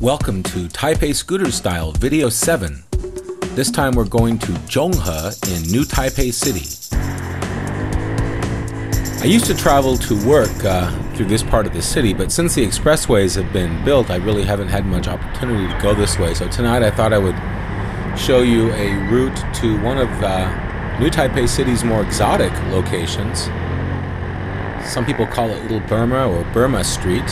Welcome to Taipei Scooter Style Video 7. This time we're going to Zhonghe in New Taipei City. I used to travel to work through this part of the city, but since the expressways have been built, I really haven't had much opportunity to go this way. So tonight I thought I would show you a route to one of New Taipei City's more exotic locations. Some people call it Little Burma or Burma Street.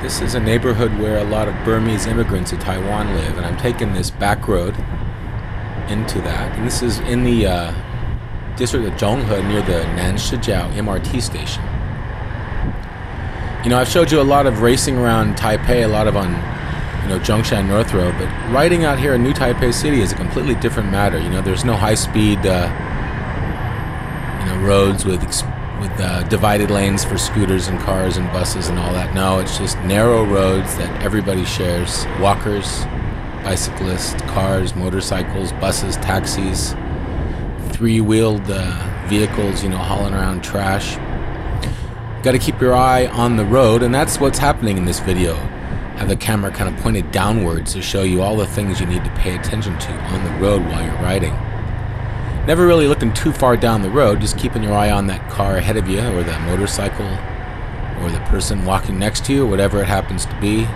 This is a neighborhood where a lot of Burmese immigrants to Taiwan live, and I'm taking this back road into that. And this is in the district of Zhonghe near the Nanshijiao MRT Station. You know, I've showed you a lot of racing around Taipei, a lot of on, Zhongshan North Road, but riding out here in New Taipei City is a completely different matter. You know, there's no high-speed, roads with divided lanes for scooters and cars and buses and all that. No, it's just narrow roads that everybody shares. Walkers, bicyclists, cars, motorcycles, buses, taxis, three-wheeled vehicles, hauling around trash. Got to keep your eye on the road, and that's what's happening in this video. I have the camera kind of pointed downwards to show you all the things you need to pay attention to on the road while you're riding. Never really looking too far down the road, just keeping your eye on that car ahead of you, or that motorcycle, or the person walking next to you, or whatever it happens to be.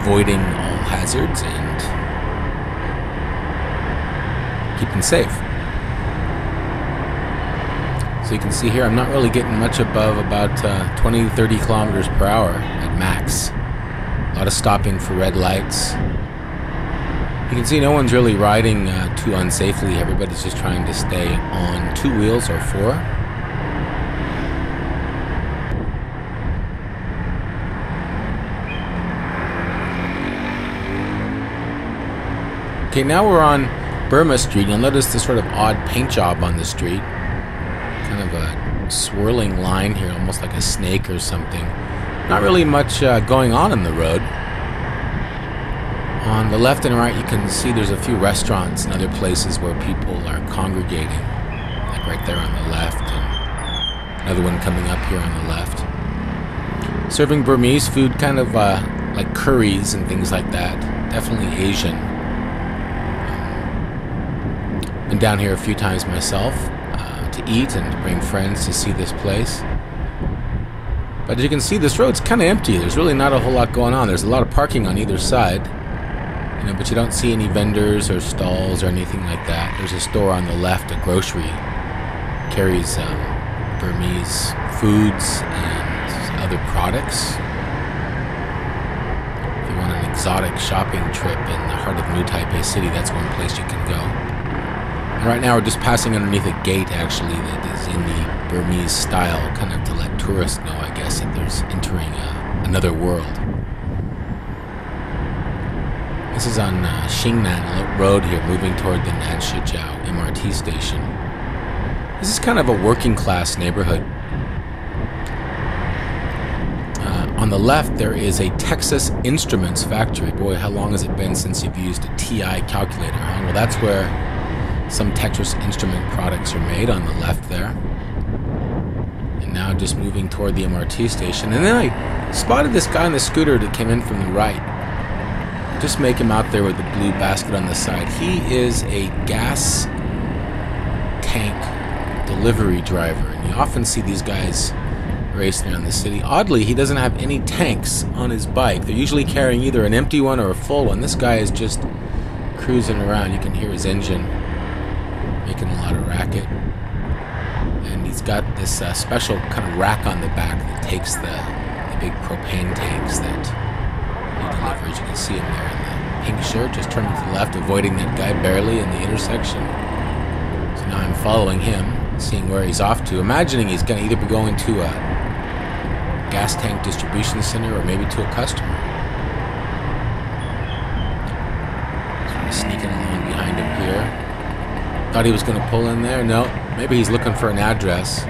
Avoiding all hazards and keeping safe. So you can see here, I'm not really getting much above about 20-30 kilometers per hour at max. A lot of stopping for red lights. You can see no one's really riding too unsafely. Everybody's just trying to stay on two wheels or four. Okay, now we're on Burma Street. You'll notice this sort of odd paint job on the street. Kind of a swirling line here, almost like a snake or something. Not really much going on in the road. On the left and right, you can see there's a few restaurants and other places where people are congregating. Like right there on the left, and another one coming up here on the left. Serving Burmese food, kind of like curries and things like that. Definitely Asian. Been down here a few times myself to eat and to bring friends to see this place. But as you can see, this road's kind of empty. There's really not a whole lot going on. There's a lot of parking on either side. But you don't see any vendors or stalls or anything like that. There's a store on the left, a grocery, carries Burmese foods and other products. If you want an exotic shopping trip in the heart of New Taipei City, that's one place you can go. And right now we're just passing underneath a gate, actually, that is in the Burmese style, kind of to let tourists know, I guess, that there's entering another world. This is on Xingnan Road here, moving toward the Nanshijiao MRT Station. This is kind of a working class neighborhood. On the left, there is a Texas Instruments factory. Boy, how long has it been since you've used a TI calculator, huh? Well, that's where some Texas Instrument products are made, on the left there. And now just moving toward the MRT station. And then I spotted this guy on the scooter that came in from the right. Just make him out there with the blue basket on the side. He is a gas tank delivery driver, and you often see these guys racing around the city. Oddly, he doesn't have any tanks on his bike. They're usually carrying either an empty one or a full one. This guy is just cruising around. You can hear his engine making a lot of racket. And he's got this special kind of rack on the back that takes the big propane tanks that deliveries. You can see him there in the pink shirt, just turning to the left, avoiding that guy barely in the intersection. So now I'm following him, seeing where he's off to, imagining he's going to either be going to a gas tank distribution center or maybe to a customer. Sort of sneaking along behind him here. Thought he was going to pull in there. No, maybe he's looking for an address.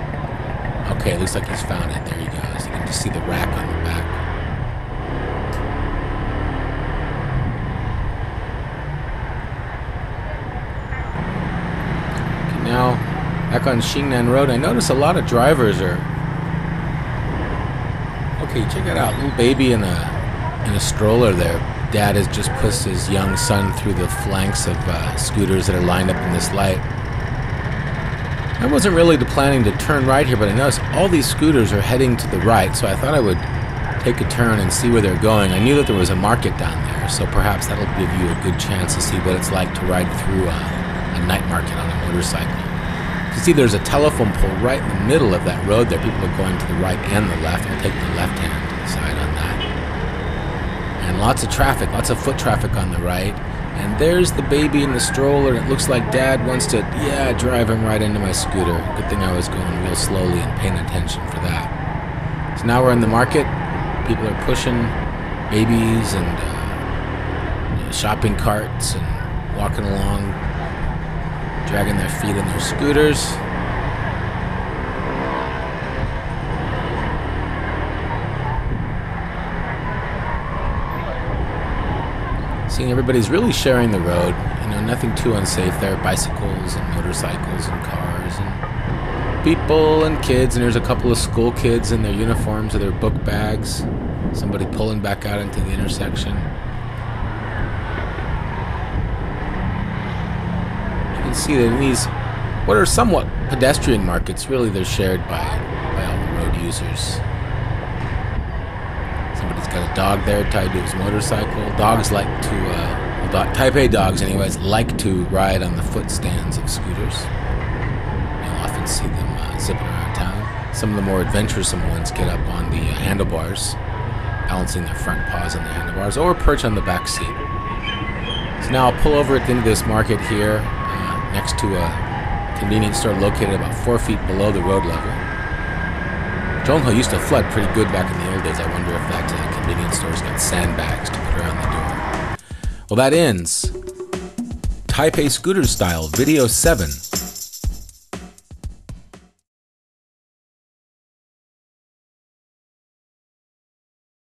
Okay, looks like he's found it. There he goes. You can just see the rack on the back. Now Back on Xingnan Road, I notice a lot of drivers are... Okay, check it out. Little baby in a stroller there. Dad has just pushed his young son through the flanks of scooters that are lined up in this light. I wasn't really planning to turn right here, but I noticed all these scooters are heading to the right, so I thought I would take a turn and see where they're going. I knew that there was a market down there, so perhaps that'll give you a good chance to see what it's like to ride through a night market on a motorcycle. You see there's a telephone pole right in the middle of that road there. People are going to the right and the left. I'll take the left-hand side on that. And lots of traffic, lots of foot traffic on the right. And there's the baby in the stroller, and it looks like Dad wants to, drive him right into my scooter. Good thing I was going real slowly and paying attention for that. So now we're in the market. People are pushing babies and shopping carts and walking along, dragging their feet on their scooters. Seeing everybody's really sharing the road. Nothing too unsafe there. Bicycles and motorcycles and cars and people and kids. And there's a couple of school kids in their uniforms or their book bags. Somebody pulling back out into the intersection. You can see that in these, what are somewhat pedestrian markets, really they're shared by all the road users. Somebody's got a dog there tied to his motorcycle. Dogs like to, Taipei dogs anyways, like to ride on the foot stands of scooters. You'll often see them zipping around town. Some of the more adventuresome ones get up on the handlebars, balancing their front paws on the handlebars, or perch on the back seat. So now I'll pull over at the end of this market here, next to a convenience store located about 4 feet below the road level. Zhonghe used to flood pretty good back in the old days. I wonder if that convenience store's got sandbags to put around the door. Well, that ends Taipei Scooter Style Video 7.